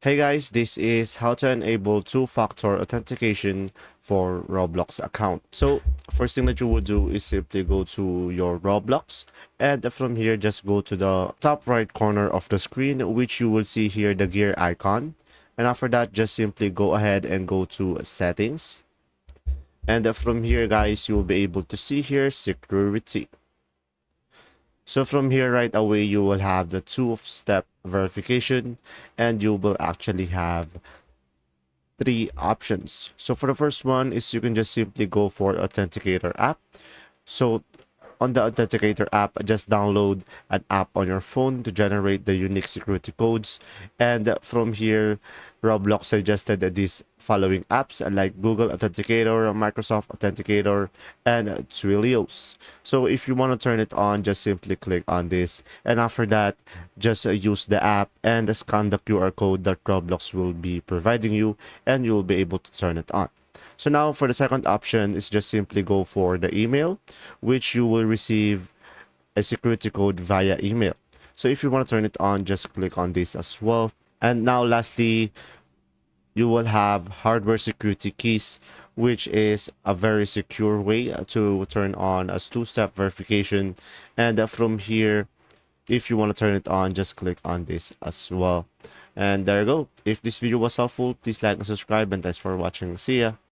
Hey guys, this is how to enable two-factor authentication for Roblox account. So first thing that you will do is simply go to your Roblox, and from here just go to the top right corner of the screen, which you will see here the gear icon. And after that, just simply go ahead and go to settings. And from here guys, you will be able to see here security. So from here right away, you will have the two-step verification, and you will actually have three options. So for the first one is you can just simply go for Authenticator app. So on the Authenticator app, just download an app on your phone to generate the unique security codes. And from here, Roblox suggested that these following apps like Google Authenticator, Microsoft Authenticator, and Twilios. So if you want to turn it on, just simply click on this. And after that, just use the app and scan the QR code that Roblox will be providing you, and you'll be able to turn it on. So now for the second option is just simply go for the email, which you will receive a security code via email. So if you want to turn it on, just click on this as well. And now lastly, you will have hardware security keys, which is a very secure way to turn on as two-step verification. And from here, if you want to turn it on, just click on this as well. And there you go. If this video was helpful, please like and subscribe, and thanks for watching. See ya.